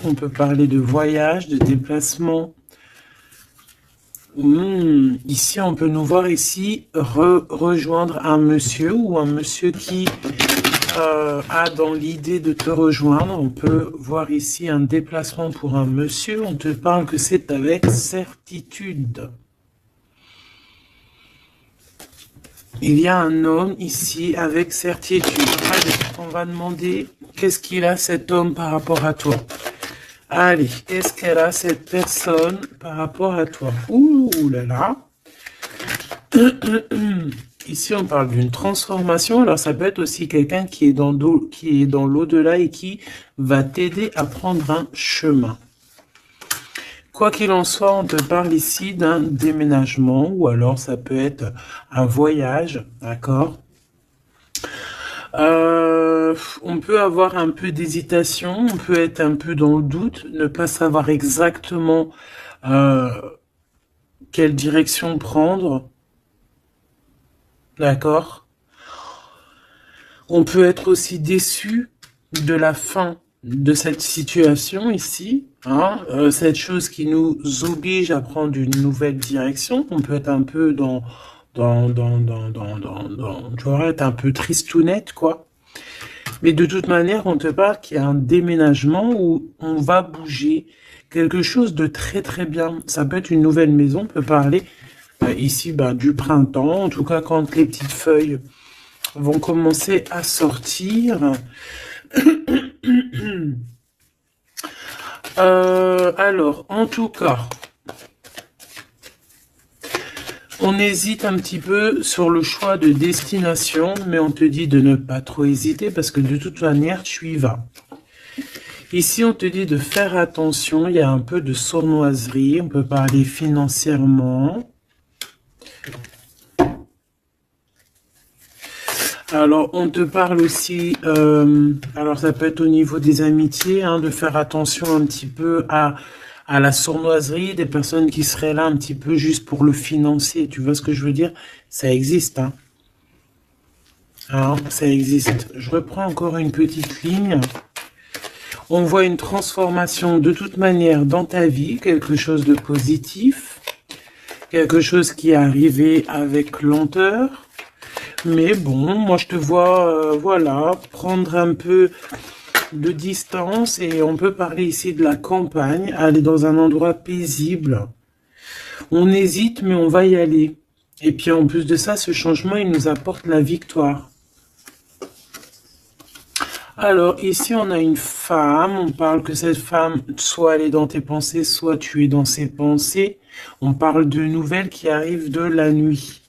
On peut parler de voyage, de déplacement. Ici, on peut nous voir ici rejoindre un monsieur ou un monsieur qui a dans l'idée de te rejoindre. On peut voir ici un déplacement pour un monsieur. On te parle que c'est avec certitude. Il y a un homme ici avec certitude. Allez, on va demander qu'est-ce qu'il a cet homme par rapport à toi. Allez, qu'est-ce qu'elle a cette personne par rapport à toi? Ouh là là. Ici, on parle d'une transformation. Alors, ça peut être aussi quelqu'un qui est dans l'au-delà et qui va t'aider à prendre un chemin. Quoi qu'il en soit, on te parle ici d'un déménagement ou alors ça peut être un voyage, d'accord? On peut avoir un peu d'hésitation, on peut être un peu dans le doute, ne pas savoir exactement quelle direction prendre, d'accord? On peut être aussi déçu de la fin de cette situation ici, hein, cette chose qui nous oblige à prendre une nouvelle direction. On peut être un peu tu vois, être un peu tristounette, quoi. Mais de toute manière, on te parle qu'il y a un déménagement où on va bouger quelque chose de très très bien. Ça peut être une nouvelle maison, on peut parler ici du printemps, en tout cas quand les petites feuilles vont commencer à sortir. Alors, en tout cas, on hésite un petit peu sur le choix de destination, mais on te dit de ne pas trop hésiter parce que de toute manière, tu y vas. Ici, on te dit de faire attention, il y a un peu de sournoiserie, on peut parler financièrement. Alors, on te parle aussi, alors ça peut être au niveau des amitiés, hein, de faire attention un petit peu à la sournoiserie, des personnes qui seraient là un petit peu juste pour le financier. Tu vois ce que je veux dire? Ça existe, hein. Alors, ça existe. Je reprends encore une petite ligne. On voit une transformation de toute manière dans ta vie, quelque chose de positif, quelque chose qui est arrivé avec lenteur. Mais bon, moi je te vois, voilà, prendre un peu de distance et on peut parler ici de la campagne, aller dans un endroit paisible. On hésite, mais on va y aller. Et puis en plus de ça, ce changement, il nous apporte la victoire. Alors ici, on a une femme, on parle que cette femme, soit elle est dans tes pensées, soit tu es dans ses pensées. On parle de nouvelles qui arrivent de la nuit.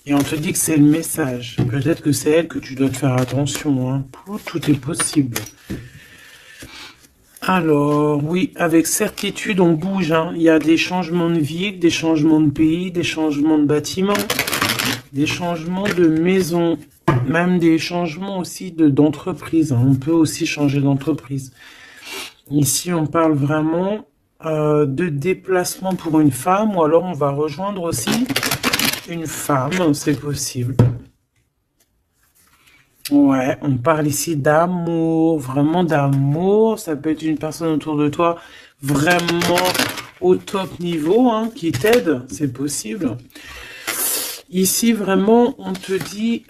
Et on te dit que c'est le message. Peut-être que c'est elle que tu dois te faire attention. Hein. Tout est possible. Alors, oui, avec certitude, on bouge. Hein. Il y a des changements de ville, des changements de pays, des changements de bâtiments, des changements de maison, même des changements aussi d'entreprise. Hein. On peut aussi changer d'entreprise. Ici, on parle vraiment de déplacement pour une femme ou alors on va rejoindre aussi une femme, c'est possible. Ouais, on parle ici d'amour, vraiment d'amour. Ça peut être une personne autour de toi vraiment au top niveau, hein, qui t'aide, c'est possible. Ici, vraiment, on te dit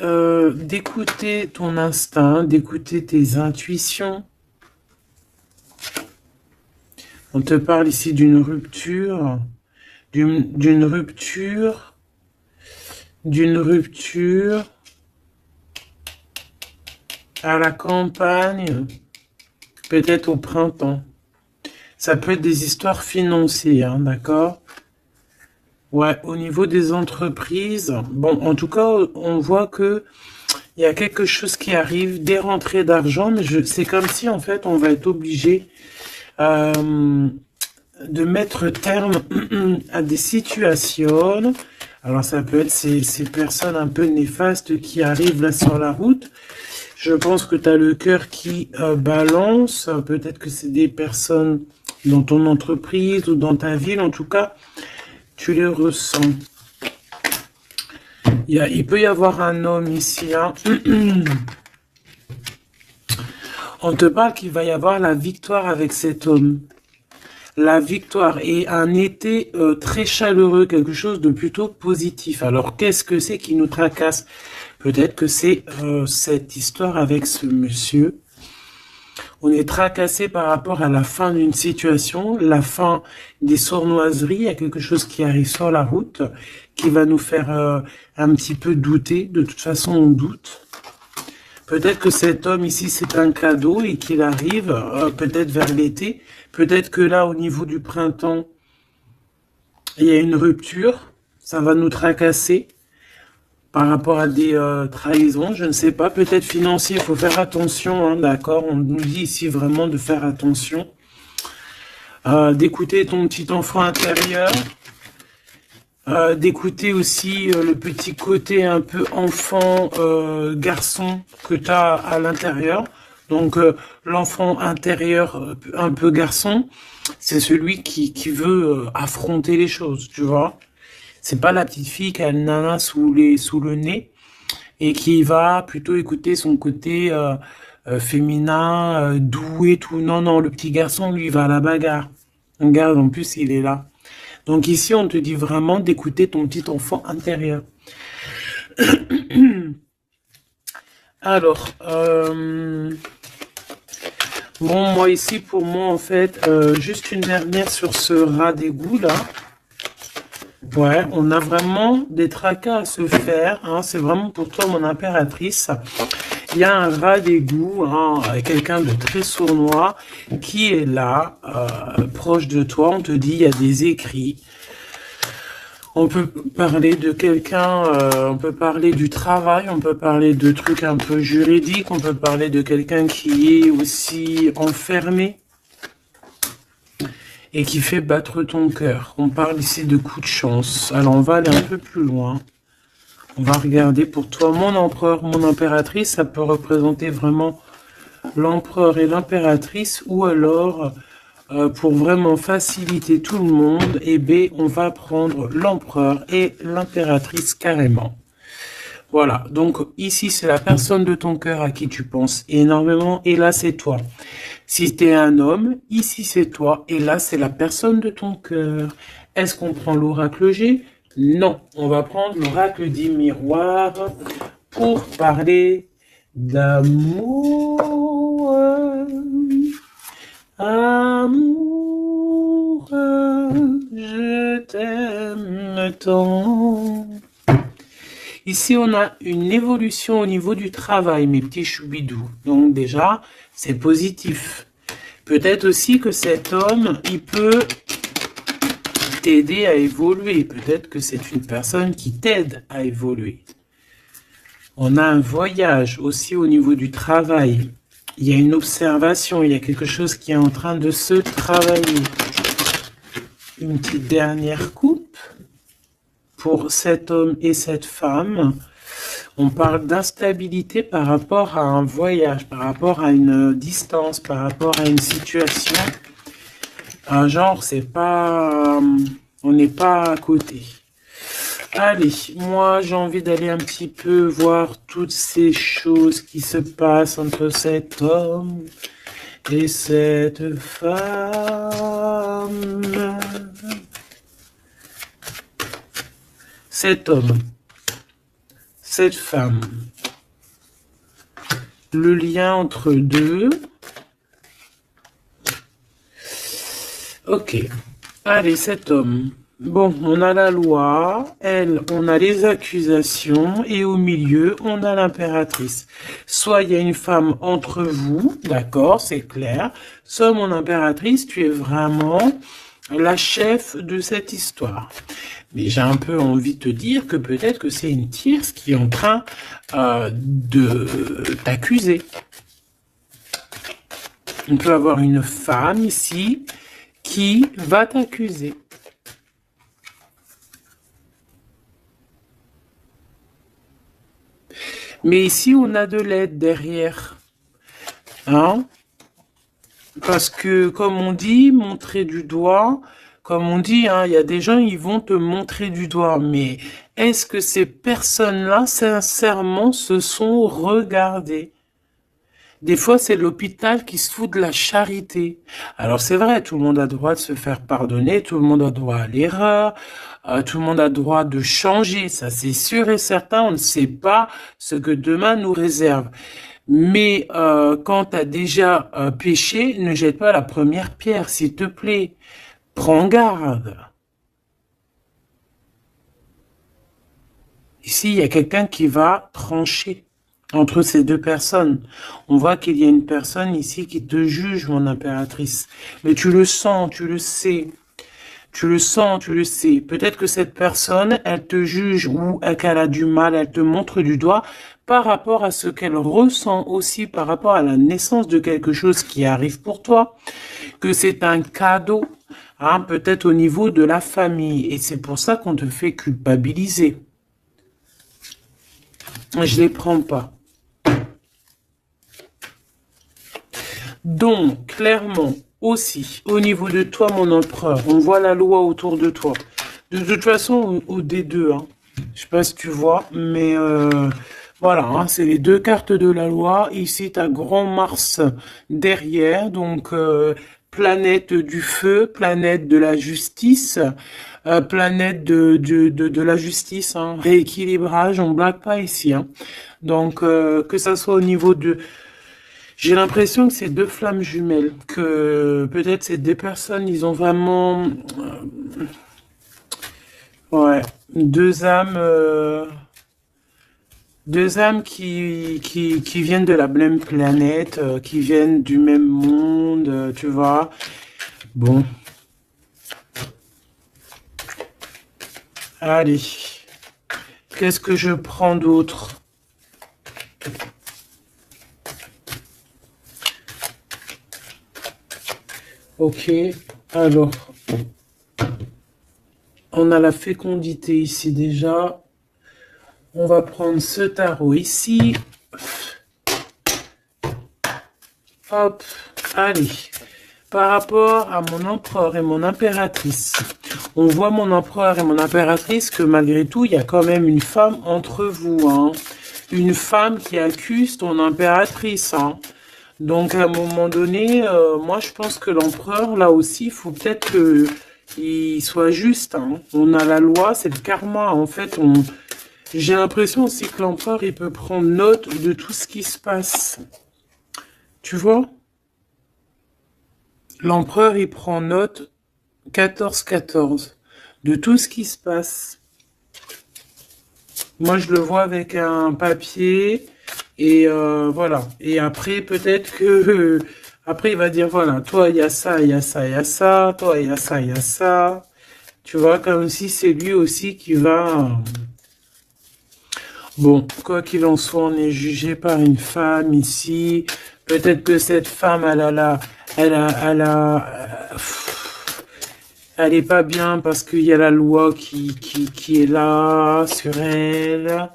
d'écouter ton instinct, d'écouter tes intuitions. On te parle ici d'une rupture, d'une rupture à la campagne, peut-être au printemps. Ça peut être des histoires financières, hein, d'accord? Ouais, au niveau des entreprises, bon, en tout cas, on voit que il y a quelque chose qui arrive, des rentrées d'argent, mais c'est comme si, en fait, on va être obligé de mettre terme à des situations. Alors, ça peut être ces personnes un peu néfastes qui arrivent là sur la route. Je pense que tu as le cœur qui balance. Peut-être que c'est des personnes dans ton entreprise ou dans ta ville. En tout cas, tu les ressens. Il peut y avoir un homme ici. Hein. On te parle qu'il va y avoir la victoire avec cet homme. La victoire et un été très chaleureux, quelque chose de plutôt positif. Alors, qu'est-ce que c'est qui nous tracasse? Peut-être que c'est cette histoire avec ce monsieur. On est tracassé par rapport à la fin d'une situation, la fin des sournoiseries. Il y a quelque chose qui arrive sur la route qui va nous faire un petit peu douter. De toute façon, on doute. Peut-être que cet homme ici, c'est un cadeau et qu'il arrive peut-être vers l'été. Peut-être que là, au niveau du printemps, il y a une rupture. Ça va nous tracasser par rapport à des trahisons. Je ne sais pas. Peut-être financier. Il faut faire attention. Hein, d'accord. On nous dit ici vraiment de faire attention. D'écouter ton petit enfant intérieur. D'écouter aussi le petit côté un peu enfant, garçon que tu as à l'intérieur. Donc l'enfant intérieur un peu garçon, c'est celui qui veut affronter les choses, tu vois. C'est pas la petite fille qui a le nana sous le nez et qui va plutôt écouter son côté féminin, doux et tout. Non, non, le petit garçon, lui, va à la bagarre. Regarde, en plus, il est là. Donc ici, on te dit vraiment d'écouter ton petit enfant intérieur. Alors, bon, moi ici, pour moi, en fait, juste une dernière sur ce rat d'égout, là. Ouais, on a vraiment des tracas à se faire. Hein, c'est vraiment pour toi, mon impératrice. Il y a un rat d'égout, hein, quelqu'un de très sournois, qui est là, proche de toi. On te dit, il y a des écrits. On peut parler de quelqu'un, on peut parler du travail, on peut parler de trucs un peu juridiques, on peut parler de quelqu'un qui est aussi enfermé et qui fait battre ton cœur. On parle ici de coups de chance. Alors on va aller un peu plus loin. On va regarder pour toi mon empereur, mon impératrice. Ça peut représenter vraiment l'empereur et l'impératrice, ou alors pour vraiment faciliter tout le monde, et B, on va prendre l'empereur et l'impératrice carrément. Voilà, donc ici c'est la personne de ton cœur à qui tu penses énormément, et là c'est toi. Si tu es un homme, ici c'est toi, et là c'est la personne de ton cœur. Est-ce qu'on prend l'oracle G? Non, on va prendre l'oracle dit miroir pour parler d'amour. Amour, je t'aime tant. Ici, on a une évolution au niveau du travail, mes petits choubidous. Donc déjà, c'est positif. Peut-être aussi que cet homme, il peut t'aider à évoluer. Peut-être que c'est une personne qui t'aide à évoluer. On a un voyage aussi au niveau du travail. Il y a une observation, il y a quelque chose qui est en train de se travailler. Une petite dernière coupe pour cet homme et cette femme. On parle d'instabilité par rapport à un voyage, par rapport à une distance, par rapport à une situation. Un genre, c'est pas, on n'est pas à côté. Allez, moi j'ai envie d'aller un petit peu voir toutes ces choses qui se passent entre cet homme et cette femme. Cet homme, cette femme, le lien entre deux. Ok, allez, cet homme. Bon, on a la loi, elle, on a les accusations, et au milieu, on a l'impératrice. Soit il y a une femme entre vous, d'accord, c'est clair, soit mon impératrice, tu es vraiment la chef de cette histoire. Mais j'ai un peu envie de te dire que peut-être que c'est une tierce qui est en train de t'accuser. On peut avoir une femme ici qui va t'accuser. Mais ici, on a de l'aide derrière. Hein? Parce que, comme on dit, montrer du doigt, comme on dit, hein, il y a des gens, ils vont te montrer du doigt. Mais est-ce que ces personnes-là, sincèrement, se sont regardées? Des fois, c'est l'hôpital qui se fout de la charité. Alors, c'est vrai, tout le monde a droit de se faire pardonner, tout le monde a droit à l'erreur, tout le monde a droit de changer. Ça, c'est sûr et certain. On ne sait pas ce que demain nous réserve. Mais quand tu as déjà péché, ne jette pas la première pierre, s'il te plaît. Prends garde. Ici, il y a quelqu'un qui va trancher entre ces deux personnes. On voit qu'il y a une personne ici qui te juge, mon impératrice. Mais tu le sens, tu le sais. Tu le sens, tu le sais. Peut-être que cette personne, elle te juge ou qu'elle a du mal, elle te montre du doigt par rapport à ce qu'elle ressent aussi, par rapport à la naissance de quelque chose qui arrive pour toi, que c'est un cadeau, hein, peut-être au niveau de la famille. Et c'est pour ça qu'on te fait culpabiliser. Je les prends pas. Donc, clairement, aussi, au niveau de toi, mon empereur, on voit la loi autour de toi. De toute façon, au D2, hein, je sais pas si tu vois, mais voilà, hein, c'est les deux cartes de la loi. Ici, tu as Grand Mars derrière, donc planète du feu, planète de la justice, planète de la justice, hein, rééquilibrage, on blague pas ici. Hein. Donc, que ça soit au niveau de... J'ai l'impression que c'est deux flammes jumelles, que peut-être c'est deux personnes, ils ont vraiment... ouais, deux âmes qui viennent de la même planète, qui viennent du même monde, tu vois. Bon. Allez. Qu'est-ce que je prends d'autre? Ok, alors, on a la fécondité ici déjà. On va prendre ce tarot ici. Hop, allez. Par rapport à mon empereur et mon impératrice, on voit mon empereur et mon impératrice que malgré tout, il y a quand même une femme entre vous. Hein. Une femme qui accuse ton impératrice. Hein. Donc, à un moment donné, moi, je pense que l'empereur, là aussi, il faut peut-être qu'il soit juste. Hein. On a la loi, c'est le karma. En fait, j'ai l'impression aussi que l'empereur, il peut prendre note de tout ce qui se passe. Tu vois? L'empereur, il prend note 14-14 de tout ce qui se passe. Moi, je le vois avec un papier... Et voilà. Et après, peut-être que... après, il va dire, voilà, toi, il y a ça, il y a ça, il y a ça. Toi, il y a ça, il y a ça. Tu vois, comme si c'est lui aussi qui va... Bon, quoi qu'il en soit, on est jugé par une femme ici. Peut-être que cette femme, elle est pas bien parce qu'il y a la loi qui est là sur elle.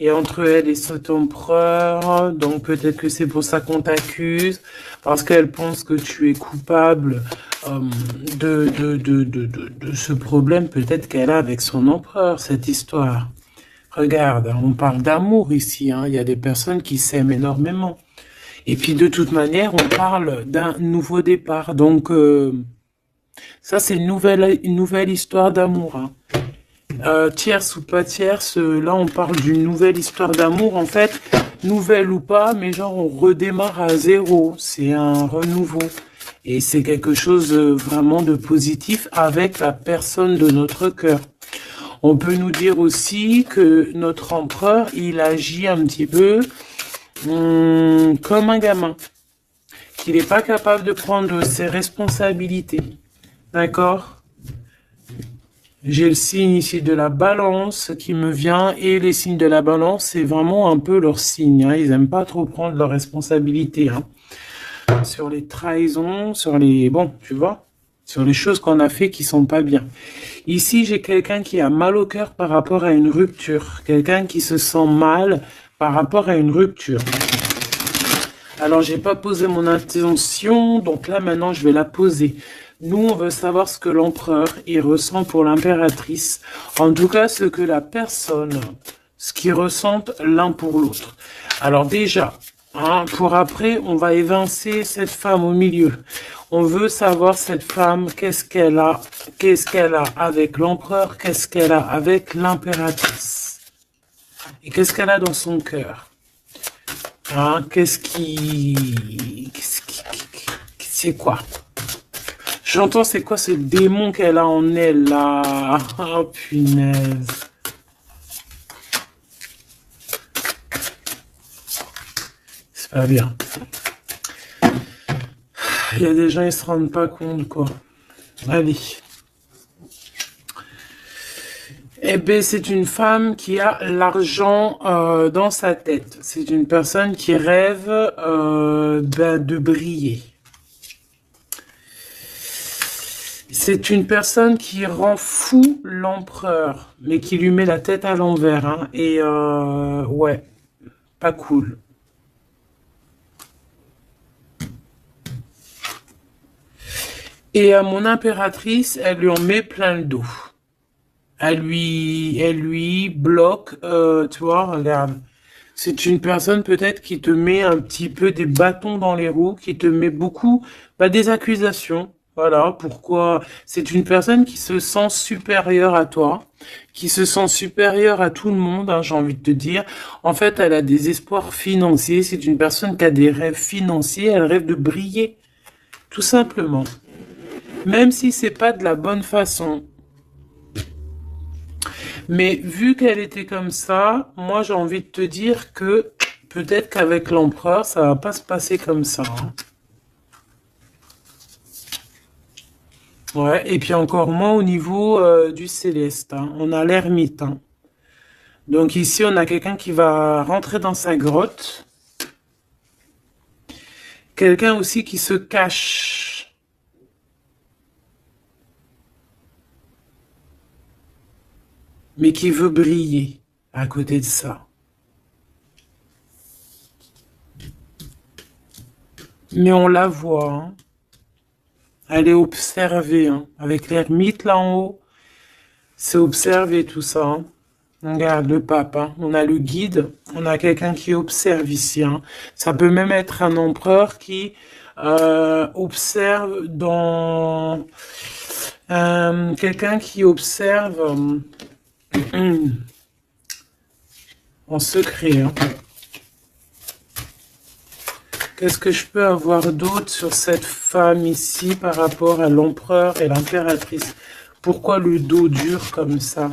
Et entre elle et cet empereur, donc peut-être que c'est pour ça qu'on t'accuse, parce qu'elle pense que tu es coupable de ce problème peut-être qu'elle a avec son empereur, cette histoire. Regarde, on parle d'amour ici, hein. Il y a des personnes qui s'aiment énormément. Et puis de toute manière, on parle d'un nouveau départ. Donc ça, c'est une nouvelle histoire d'amour. Hein. Tierce ou pas tierce, là on parle d'une nouvelle histoire d'amour, en fait, nouvelle ou pas, mais genre on redémarre à zéro, c'est un renouveau, et c'est quelque chose vraiment de positif avec la personne de notre cœur. On peut nous dire aussi que notre empereur, il agit un petit peu comme un gamin, qu'il n'est pas capable de prendre ses responsabilités, d'accord ? J'ai le signe ici de la balance qui me vient, et les signes de la balance, c'est vraiment un peu leur signe. Hein. Ils aiment pas trop prendre leurs responsabilités. Hein. Sur les trahisons, sur les... Bon, tu vois, sur les choses qu'on a fait qui sont pas bien. Ici, j'ai quelqu'un qui a mal au cœur par rapport à une rupture. Quelqu'un qui se sent mal par rapport à une rupture. Alors, j'ai pas posé mon intention, donc là, maintenant, je vais la poser. Nous, on veut savoir ce que l'empereur, il ressent pour l'impératrice. En tout cas, ce que la personne, ce qu'ils ressentent l'un pour l'autre. Alors déjà, Hein, pour après, on va évincer cette femme au milieu. On veut savoir cette femme, qu'est-ce qu'elle a avec l'empereur, qu'est-ce qu'elle a avec l'impératrice. Et qu'est-ce qu'elle a dans son cœur. Hein, c'est quoi? J'entends c'est quoi ce démon qu'elle a en elle là. Oh punaise. C'est pas bien. Il y a des gens, ils se rendent pas compte, quoi. Allez. Eh bien, c'est une femme qui a l'argent dans sa tête. C'est une personne qui rêve de briller. C'est une personne qui rend fou l'empereur, mais qui lui met la tête à l'envers. Hein, et ouais, pas cool. Et à mon impératrice, elle lui en met plein le dos. Elle lui bloque, tu vois, regarde. C'est une personne peut-être qui te met un petit peu des bâtons dans les roues, qui te met beaucoup, des accusations. Voilà, pourquoi? C'est une personne qui se sent supérieure à toi, qui se sent supérieure à tout le monde, hein, j'ai envie de te dire. En fait, elle a des espoirs financiers. C'est une personne qui a des rêves financiers. Elle rêve de briller, tout simplement. Même si c'est pas de la bonne façon. Mais vu qu'elle était comme ça, moi j'ai envie de te dire que peut-être qu'avec l'empereur, ça va pas se passer comme ça. Hein. Ouais, et puis encore moins au niveau du céleste. Hein. On a l'ermite. Hein. Donc ici, on a quelqu'un qui va rentrer dans sa grotte. Quelqu'un aussi qui se cache. Mais qui veut briller à côté de ça. Mais on la voit, hein. Elle est observée, hein. Avec l'ermite là en haut, c'est observé tout ça. Hein. Regarde le pape, hein. On a le guide, on a quelqu'un qui observe ici. Hein. Ça peut même être un empereur qui observe dans... quelqu'un qui observe... en secret. Hein. Qu'est-ce que je peux avoir d'autre sur cette femme ici par rapport à l'empereur et l'impératrice? Pourquoi le dos dur comme ça?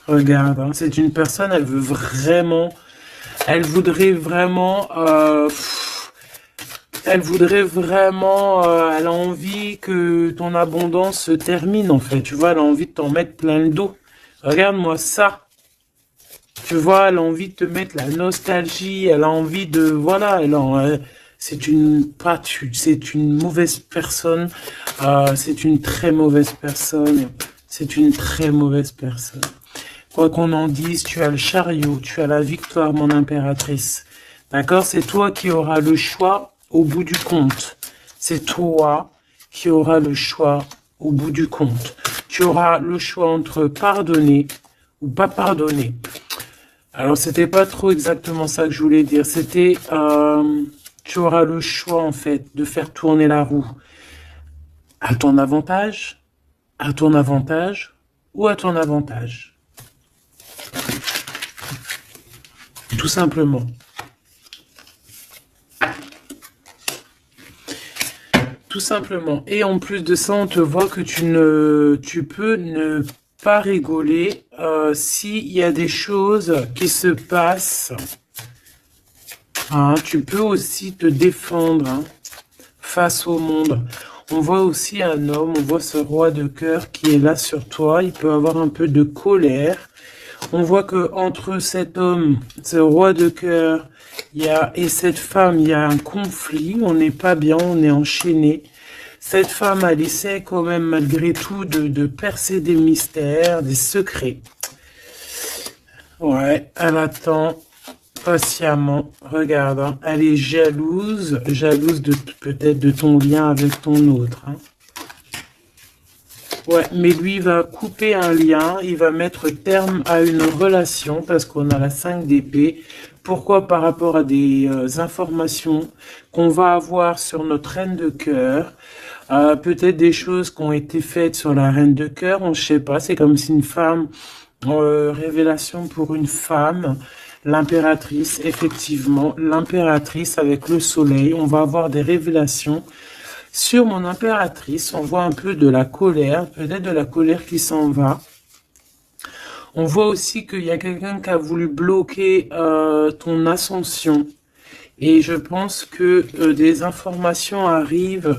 Regarde, hein, c'est une personne, elle veut vraiment... Elle voudrait vraiment... elle voudrait vraiment... elle a envie que ton abondance se termine, en fait. Tu vois, elle a envie de t'en mettre plein le dos. Regarde-moi ça. Tu vois, elle a envie de te mettre la nostalgie, elle a envie de... Voilà, c'est une mauvaise personne, c'est une très mauvaise personne, c'est une très mauvaise personne. Quoi qu'on en dise, tu as le chariot, tu as la victoire, mon impératrice. D'accord? C'est toi qui auras le choix au bout du compte. C'est toi qui auras le choix au bout du compte. Tu auras le choix entre pardonner ou pas pardonner. Alors, c'était pas trop exactement ça que je voulais dire. C'était, tu auras le choix, en fait, de faire tourner la roue à ton avantage ou à ton avantage. Tout simplement. Tout simplement. Et en plus de ça, on te voit que tu peux ne pas rigoler s'il y a des choses qui se passent. Hein, tu peux aussi te défendre face au monde. On voit aussi un homme, on voit ce roi de cœur qui est là sur toi. Il peut avoir un peu de colère. On voit que entre cet homme, ce roi de cœur, et cette femme, il y a un conflit. On n'est pas bien, on est enchaîné. Cette femme, elle essaie quand même malgré tout de percer des mystères, des secrets. Ouais, elle attend patiemment. Regarde, hein, elle est jalouse de peut-être de ton lien avec ton autre. Hein. Ouais, mais lui, il va couper un lien, il va mettre terme à une relation, parce qu'on a la 5 d'épée, Pourquoi? Par rapport à des informations qu'on va avoir sur notre reine de cœur, peut-être des choses qui ont été faites sur la reine de cœur, on ne sait pas, c'est comme si une femme, révélation pour une femme, l'impératrice, effectivement, l'impératrice avec le soleil, on va avoir des révélations sur mon impératrice, on voit un peu de la colère, peut-être de la colère qui s'en va. On voit aussi qu'il y a quelqu'un qui a voulu bloquer ton ascension. Et je pense que des informations arrivent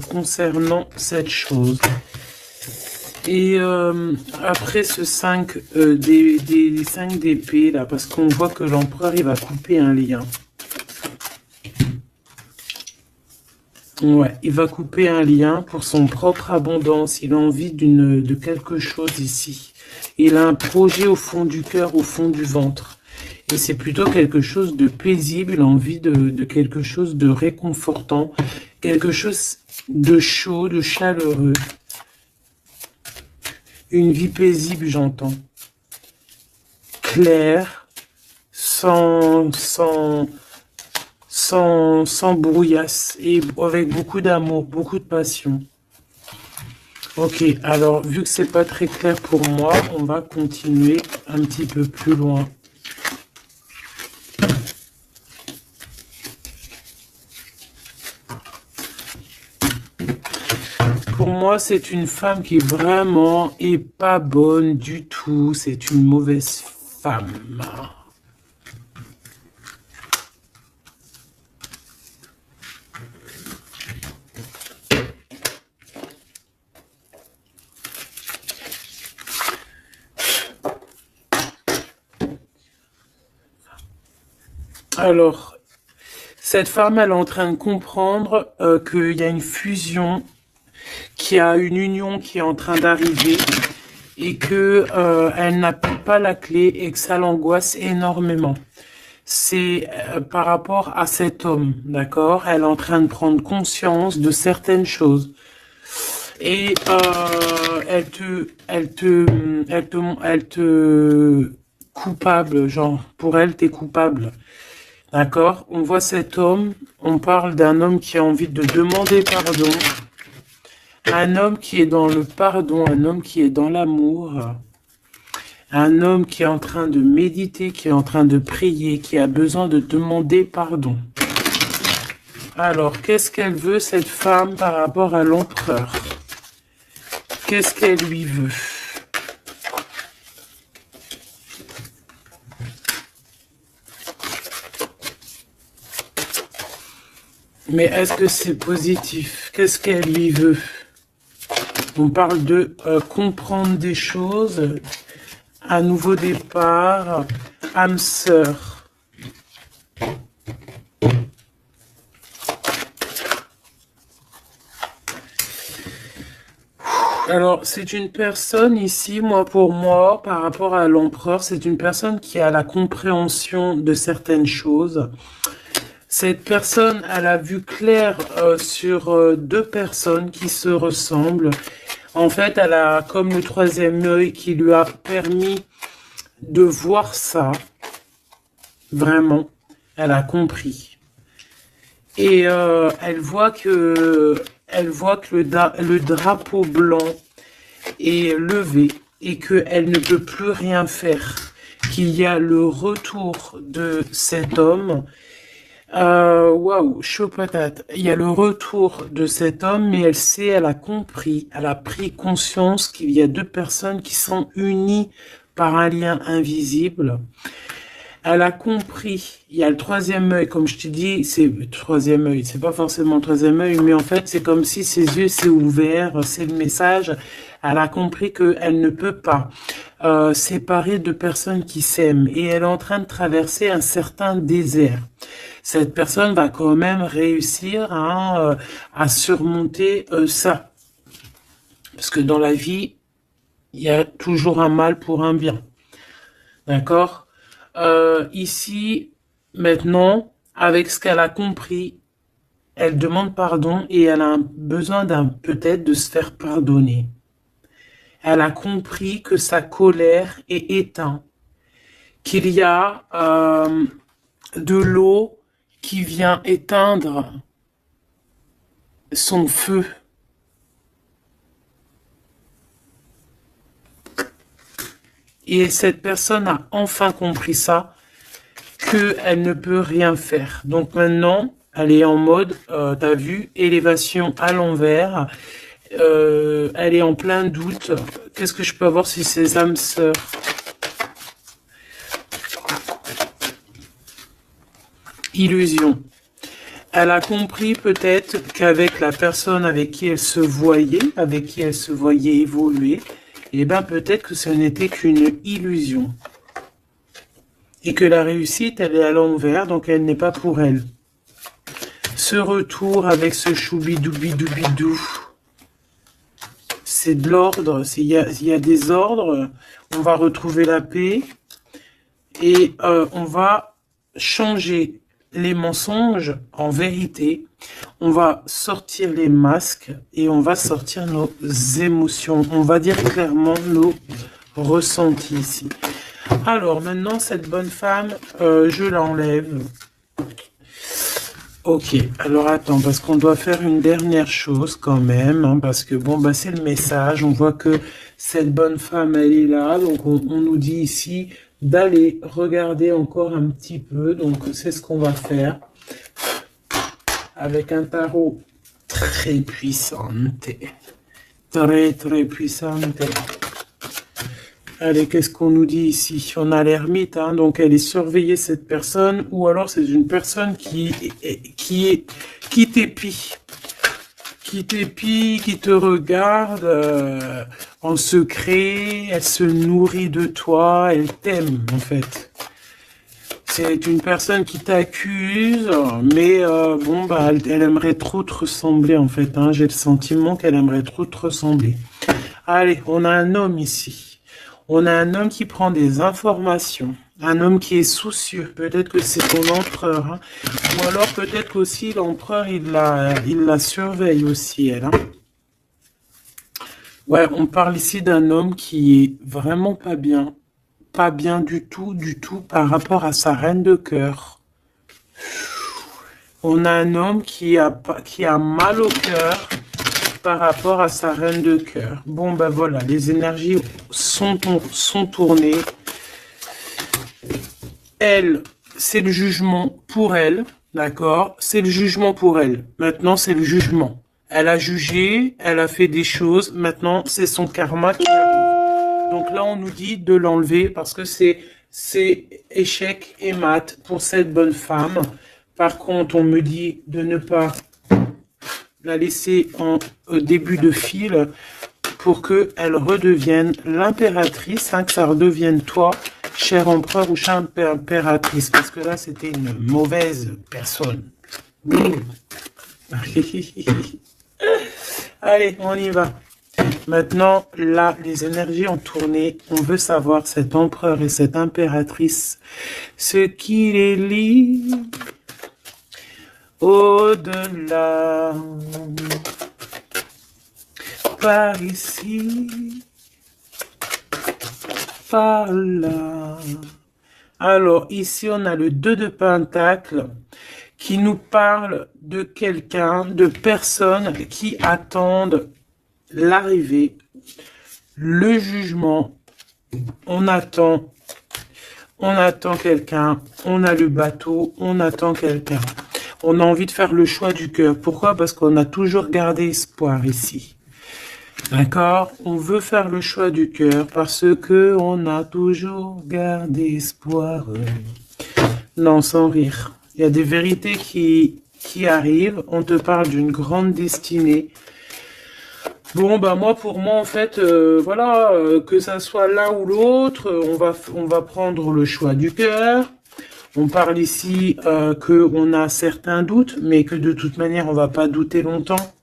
concernant cette chose. Et après ce 5 des 5 d'épée là, parce qu'on voit que l'empereur il va couper un lien. Ouais, il va couper un lien pour son propre abondance. Il a envie de quelque chose ici. Il a un projet au fond du cœur, au fond du ventre. Et c'est plutôt quelque chose de paisible. Il a envie de quelque chose de réconfortant. Quelque chose de chaud, de chaleureux. Une vie paisible, j'entends. Claire, sans brouillasse et avec beaucoup d'amour, beaucoup de passion. Ok, alors vu que c'est pas très clair pour moi, on va continuer un petit peu plus loin. Pour moi, c'est une femme qui vraiment est pas bonne du tout. C'est une mauvaise femme. Alors, cette femme, elle est en train de comprendre qu'il y a une fusion, qu'il y a une union qui est en train d'arriver et que elle n'a pas la clé et que ça l'angoisse énormément. C'est par rapport à cet homme, d'accord? Elle est en train de prendre conscience de certaines choses. Et elle te coupable, genre, pour elle, t'es coupable. D'accord? On voit cet homme, on parle d'un homme qui a envie de demander pardon, un homme qui est dans le pardon, un homme qui est dans l'amour, un homme qui est en train de méditer, qui est en train de prier, qui a besoin de demander pardon. Alors, qu'est-ce qu'elle veut, cette femme, par rapport à l'empereur? Qu'est-ce qu'elle lui veut? Mais est-ce que c'est positif? Qu'est-ce qu'elle lui veut? On parle de comprendre des choses, un nouveau départ, âme sœur. Alors, c'est une personne ici, pour moi, par rapport à l'empereur, c'est une personne qui a la compréhension de certaines choses. Cette personne, elle a vu clair sur deux personnes qui se ressemblent. En fait, elle a comme le troisième œil qui lui a permis de voir ça. Vraiment, elle a compris. Et elle voit que le drapeau blanc est levé et qu'elle ne peut plus rien faire. Qu'il y a le retour de cet homme. Waouh, chaud patate. Il y a le retour de cet homme, mais elle sait, elle a compris, elle a pris conscience qu'il y a deux personnes qui sont unies par un lien invisible. Elle a compris, il y a le troisième œil, comme je te dis, c'est le troisième œil, c'est pas forcément le troisième œil, mais en fait, c'est comme si ses yeux s'est ouverts, c'est le message. Elle a compris qu'elle ne peut pas séparer deux personnes qui s'aiment et elle est en train de traverser un certain désert. Cette personne va quand même réussir à surmonter ça. Parce que dans la vie, il y a toujours un mal pour un bien. D'accord? Ici, maintenant, avec ce qu'elle a compris, elle demande pardon et elle a besoin peut-être de se faire pardonner. Elle a compris que sa colère est éteinte, qu'il y a de l'eau qui vient éteindre son feu. Et cette personne a enfin compris ça, qu'elle ne peut rien faire. Donc maintenant, elle est en mode, t'as vu, élévation à l'envers. Elle est en plein doute. Qu'est-ce que je peux avoir sur ses âmes sœurs? Illusion. Elle a compris peut-être qu'avec la personne avec qui elle se voyait évoluer, eh ben peut-être que ce n'était qu'une illusion. Et que la réussite, elle est à l'envers, donc elle n'est pas pour elle. Ce retour avec ce choubidoubidou, c'est de l'ordre, il y a des ordres, on va retrouver la paix et on va changer les mensonges en vérité, on va sortir les masques et on va sortir nos émotions, on va dire clairement nos ressentis ici. Alors maintenant, cette bonne femme, je l'enlève. Ok, alors attends, parce qu'on doit faire une dernière chose quand même, hein, parce que bon, bah c'est le message, on voit que cette bonne femme, elle est là, donc on nous dit ici d'aller regarder encore un petit peu, donc c'est ce qu'on va faire, avec un tarot très puissant, très puissante. Allez, qu'est-ce qu'on nous dit ici? On a l'ermite, hein, donc elle est surveillée cette personne, ou alors c'est une personne qui t'épie, qui te regarde en secret, elle se nourrit de toi, elle t'aime en fait. C'est une personne qui t'accuse, mais bon bah elle aimerait trop te ressembler en fait. Hein, j'ai le sentiment qu'elle aimerait trop te ressembler. Allez, on a un homme ici. On a un homme qui prend des informations, un homme qui est soucieux, peut-être que c'est ton empereur, hein. Ou alors peut-être qu'aussi l'empereur, il la surveille aussi, elle. Hein. Ouais, on parle ici d'un homme qui est vraiment pas bien du tout par rapport à sa reine de cœur. On a un homme qui a mal au cœur par rapport à sa reine de cœur. Bon, ben voilà, les énergies sont tournées. Elle, c'est le jugement pour elle, d'accord? C'est le jugement pour elle. Maintenant, c'est le jugement. Elle a jugé, elle a fait des choses. Maintenant, c'est son karma qui arrive. Donc là, on nous dit de l'enlever parce que c'est échec et mat pour cette bonne femme. Par contre, on me dit de ne pas la laisser en début de fil pour qu'elle redevienne l'impératrice, hein, que ça redevienne toi, cher empereur ou chère impératrice, parce que là, c'était une mauvaise personne. Allez, on y va. Maintenant, là, les énergies ont tourné. On veut savoir, cet empereur et cette impératrice, ce qui les lie au-delà, par ici, par là. Alors, ici, on a le 2 de Pentacle qui nous parle de quelqu'un, de personnes qui attendent l'arrivée, le jugement. On attend quelqu'un, on a le bateau, on attend quelqu'un. On a envie de faire le choix du cœur. Pourquoi? Parce qu'on a toujours gardé espoir ici. D'accord? On veut faire le choix du cœur parce que on a toujours gardé espoir. Non, sans rire. Il y a des vérités qui arrivent. On te parle d'une grande destinée. Bon, bah moi, pour moi, en fait, voilà, que ça soit l'un ou l'autre, on va prendre le choix du cœur. On parle ici qu'on a certains doutes, mais que de toute manière, on va pas douter longtemps.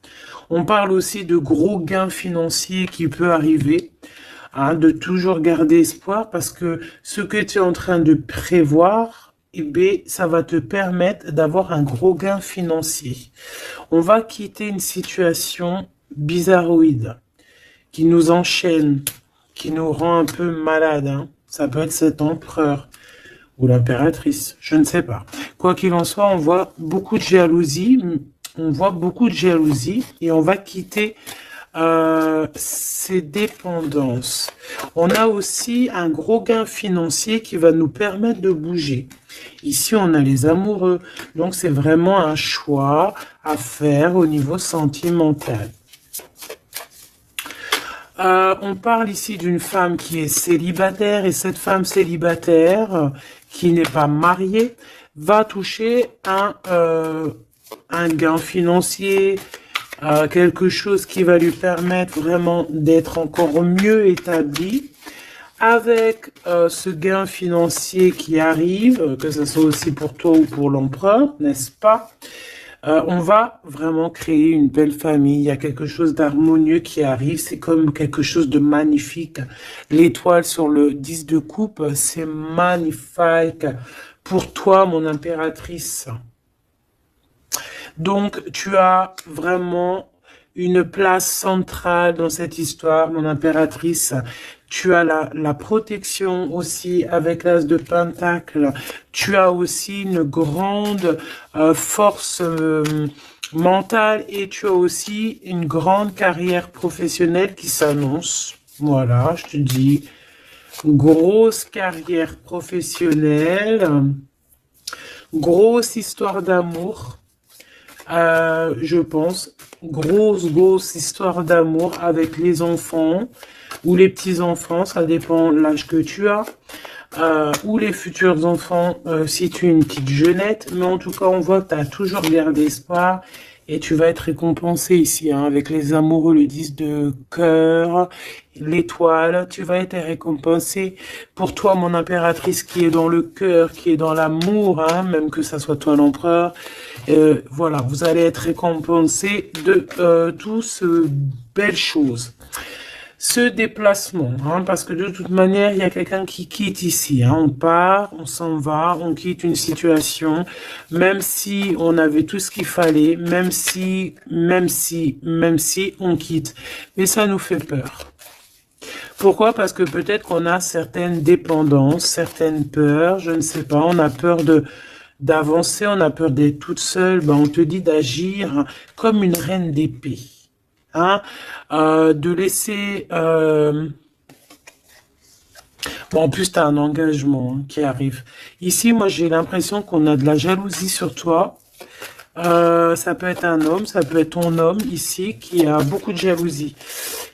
On parle aussi de gros gains financiers qui peut arriver, hein, de toujours garder espoir, parce que ce que tu es en train de prévoir, eh bien, ça va te permettre d'avoir un gros gain financier. On va quitter une situation bizarroïde, qui nous enchaîne, qui nous rend un peu malade. Hein. Ça peut être cet empereur. ou l'impératrice, je ne sais pas. Quoi qu'il en soit, on voit beaucoup de jalousie, et on va quitter ces dépendances. On a aussi un gros gain financier qui va nous permettre de bouger. Ici, on a les amoureux, donc c'est vraiment un choix à faire au niveau sentimental. On parle ici d'une femme qui est célibataire, et cette femme célibataire qui n'est pas mariée va toucher un gain financier, quelque chose qui va lui permettre vraiment d'être encore mieux établie. Avec ce gain financier qui arrive, que ce soit aussi pour toi ou pour l'empereur, n'est-ce pas? On va vraiment créer une belle famille. Il y a quelque chose d'harmonieux qui arrive. C'est comme quelque chose de magnifique. L'étoile sur le 10 de coupe, c'est magnifique pour toi, mon impératrice. Donc, tu as vraiment une place centrale dans cette histoire, mon impératrice. Tu as la protection aussi avec l'as de Pentacle. Tu as aussi une grande force mentale, et tu as aussi une grande carrière professionnelle qui s'annonce. Voilà, je te dis, grosse carrière professionnelle, grosse histoire d'amour. Je pense, grosse histoire d'amour avec les enfants ou les petits-enfants, ça dépend de l'âge que tu as, ou les futurs enfants si tu es une petite jeunette, mais en tout cas, on voit que tu as toujours gardé espoir, et tu vas être récompensé ici, hein, avec les amoureux, le 10 de cœur, l'étoile, tu vas être récompensé. Pour toi, mon impératrice, qui est dans le cœur, qui est dans l'amour, hein, même que ça soit toi l'empereur, voilà, vous allez être récompensé de toutes ces belles choses. Ce déplacement, hein, parce que de toute manière, il y a quelqu'un qui quitte ici. Hein, on part, on s'en va, on quitte une situation, même si on avait tout ce qu'il fallait, même si on quitte. Mais ça nous fait peur. Pourquoi? Parce que peut-être qu'on a certaines dépendances, certaines peurs, je ne sais pas, on a peur d'avancer, on a peur d'être toute seule. Ben, on te dit d'agir comme une reine d'épée. Hein, de laisser... Bon, en plus, tu as un engagement, hein, qui arrive. Ici, moi, j'ai l'impression qu'on a de la jalousie sur toi. Ça peut être un homme, ça peut être ton homme ici qui a beaucoup de jalousie.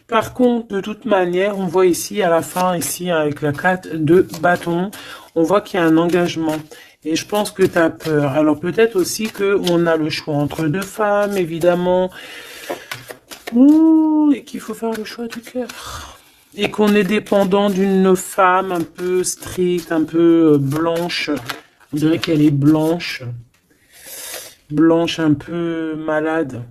Par contre, de toute manière, on voit ici à la fin, ici avec la 4 de bâton, on voit qu'il y a un engagement. Et je pense que tu as peur. Alors peut-être aussi qu'on a le choix entre deux femmes, évidemment. Et qu'il faut faire le choix du cœur. Et qu'on est dépendant d'une femme un peu stricte, un peu blanche. On dirait qu'elle est blanche. Blanche, un peu malade.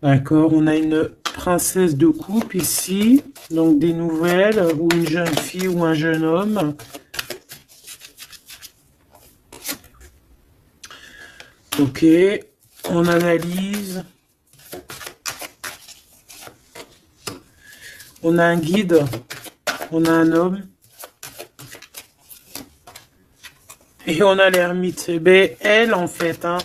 D'accord, on a une princesse de coupe ici. Donc des nouvelles, ou une jeune fille ou un jeune homme. Ok, on analyse. On a un guide, on a un homme, et on a l'ermite. Ben, elle, en fait, hein,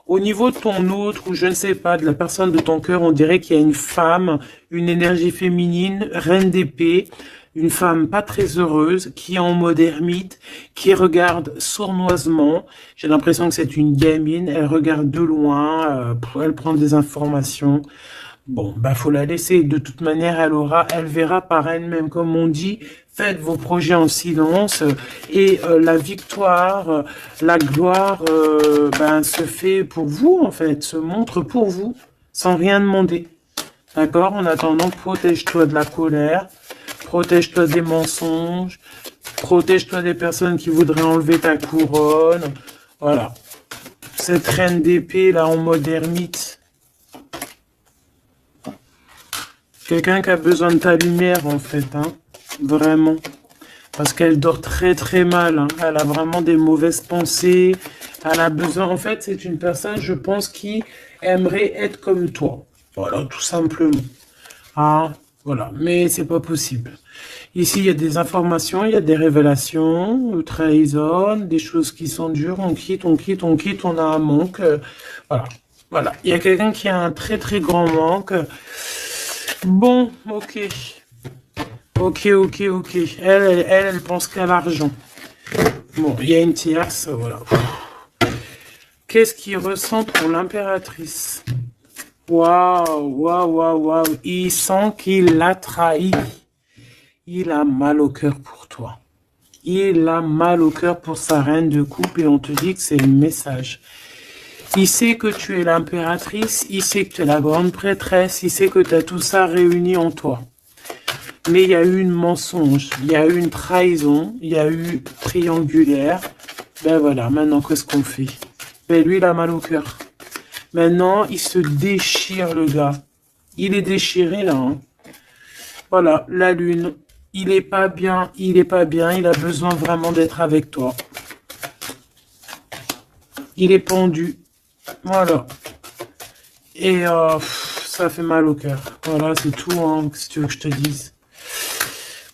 au niveau de ton autre, ou je ne sais pas, de la personne de ton cœur, on dirait qu'il y a une femme, une énergie féminine, reine d'épée, une femme pas très heureuse, qui est en mode ermite, qui regarde sournoisement. J'ai l'impression que c'est une gamine, elle regarde de loin, elle prend des informations. Bon, bah faut la laisser. De toute manière, elle verra par elle-même, comme on dit. Faites vos projets en silence, et la victoire, la gloire, se fait pour vous, en fait, se montre pour vous, sans rien demander. D'accord? En attendant, protège-toi de la colère, protège-toi des mensonges, protège-toi des personnes qui voudraient enlever ta couronne. Voilà. Cette reine d'épée, là, en mode ermite. Quelqu'un qui a besoin de ta lumière, en fait, hein, vraiment. Parce qu'elle dort très très mal, hein. Elle a vraiment des mauvaises pensées. Elle a besoin, en fait, c'est une personne, je pense, qui aimerait être comme toi. Voilà, tout simplement. Hein, Voilà, mais c'est pas possible. Ici, il y a des informations, il y a des révélations, trahison, des choses qui sont dures, on quitte, on quitte, on quitte, on a un manque. Voilà, voilà. Il y a quelqu'un qui a un très très grand manque. Bon, ok. Ok, ok, ok. Elle pense qu'à l'argent. Bon, il y a une tierce, voilà. Qu'est-ce qu'il ressent pour l'impératrice? Waouh, waouh, waouh, waouh. Il sent qu'il l'a trahi. Il a mal au cœur pour toi. Il a mal au cœur pour sa reine de coupe et on te dit que c'est le message. Il sait que tu es l'impératrice, il sait que tu es la grande prêtresse, il sait que tu as tout ça réuni en toi. Mais il y a eu une mensonge, il y a eu une trahison, il y a eu triangulaire. Ben voilà, maintenant qu'est-ce qu'on fait? Ben lui, il a mal au cœur. Maintenant, il se déchire, le gars. Il est déchiré, là. Hein. Voilà, la lune. Il est pas bien, il est pas bien. Il a besoin vraiment d'être avec toi. Il est pendu. Voilà. Et ça fait mal au cœur. Voilà, c'est tout, hein, si tu veux que je te dise.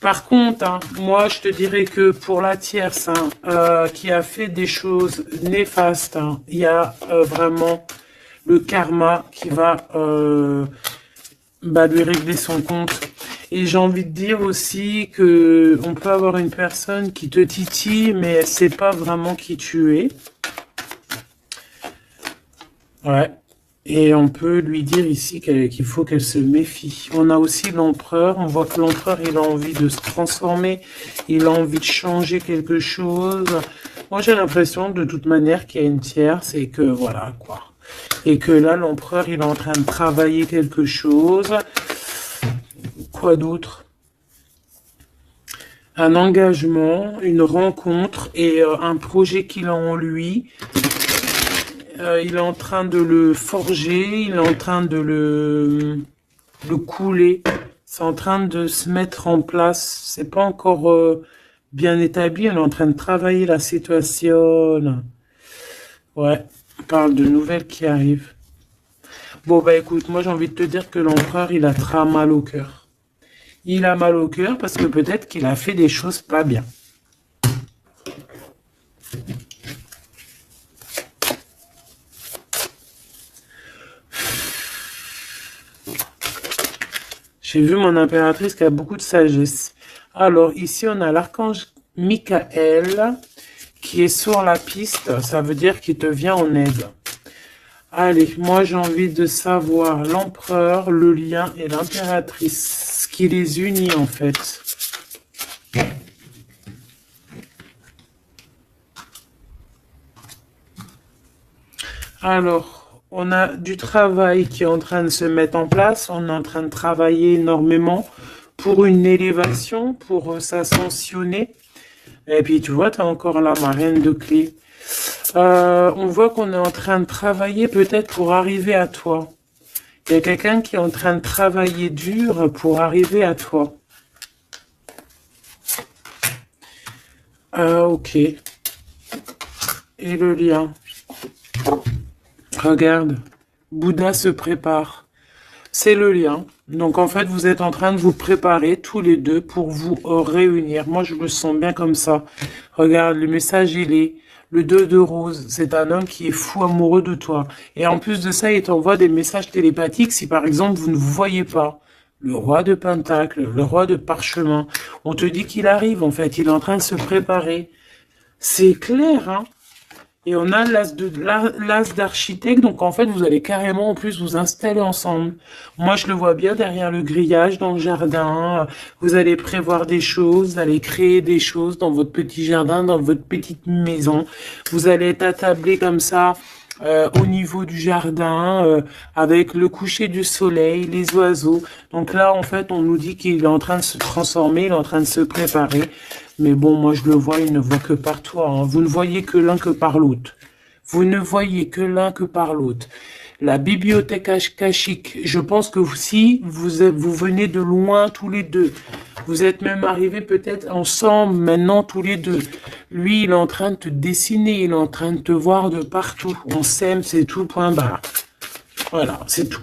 Par contre, hein, moi, je te dirais que pour la tierce, hein, qui a fait des choses néfastes, hein, il y a vraiment le karma qui va lui régler son compte. Et j'ai envie de dire aussi que on peut avoir une personne qui te titille, mais elle sait pas vraiment qui tu es. Ouais. Et on peut lui dire ici qu'il faut qu'elle se méfie. On a aussi l'empereur. On voit que l'empereur, il a envie de se transformer. Il a envie de changer quelque chose. Moi, j'ai l'impression, de toute manière, qu'il y a une tierce et que, voilà, quoi. Et que là, l'empereur, il est en train de travailler quelque chose. Quoi d'autre? Un engagement, une rencontre et un projet qu'il a en lui. Il est en train de le forger, il est en train de le couler. C'est en train de se mettre en place. C'est pas encore bien établi. Elle est en train de travailler la situation. Ouais, on parle de nouvelles qui arrivent. Bon, bah écoute, moi j'ai envie de te dire que l'empereur, il a très mal au cœur. Il a mal au cœur parce que peut-être qu'il a fait des choses pas bien. J'ai vu mon impératrice qui a beaucoup de sagesse. Alors, ici, on a l'archange Michael qui est sur la piste. Ça veut dire qu'il te vient en aide. Allez, moi, j'ai envie de savoir l'empereur, le lien et l'impératrice. Ce qui les unit, en fait. Alors... On a du travail qui est en train de se mettre en place. On est en train de travailler énormément pour une élévation, pour s'ascensionner. Et puis, tu vois, tu as encore la marraine de clé. On voit qu'on est en train de travailler peut-être pour arriver à toi. Il y a quelqu'un qui est en train de travailler dur pour arriver à toi. Ok. Et le lien. Regarde, Bouddha se prépare. C'est le lien. Donc en fait, vous êtes en train de vous préparer tous les deux pour vous réunir. Moi, je me sens bien comme ça. Regarde, le message, il est le 2 de rose. C'est un homme qui est fou amoureux de toi. Et en plus de ça, il t'envoie des messages télépathiques si par exemple, vous ne vous voyez pas. Le roi de Pentacle, le roi de Parchemin. On te dit qu'il arrive, en fait. Il est en train de se préparer. C'est clair, hein? Et on a l'as d'architecte, donc en fait, vous allez carrément en plus vous installer ensemble. Moi, je le vois bien derrière le grillage, dans le jardin. Vous allez prévoir des choses, vous allez créer des choses dans votre petit jardin, dans votre petite maison. Vous allez être attablé comme ça, au niveau du jardin, avec le coucher du soleil, les oiseaux. Donc là, en fait, on nous dit qu'il est en train de se transformer, il est en train de se préparer. Mais bon, moi je le vois, il ne voit que par toi. Hein. Vous ne voyez que l'un que par l'autre. Vous ne voyez que l'un que par l'autre. La bibliothèque akashique, je pense que si vous venez de loin tous les deux, vous êtes même arrivés peut-être ensemble maintenant tous les deux. Lui, il est en train de te dessiner, il est en train de te voir de partout. On s'aime, c'est tout, point barre. Voilà, c'est tout.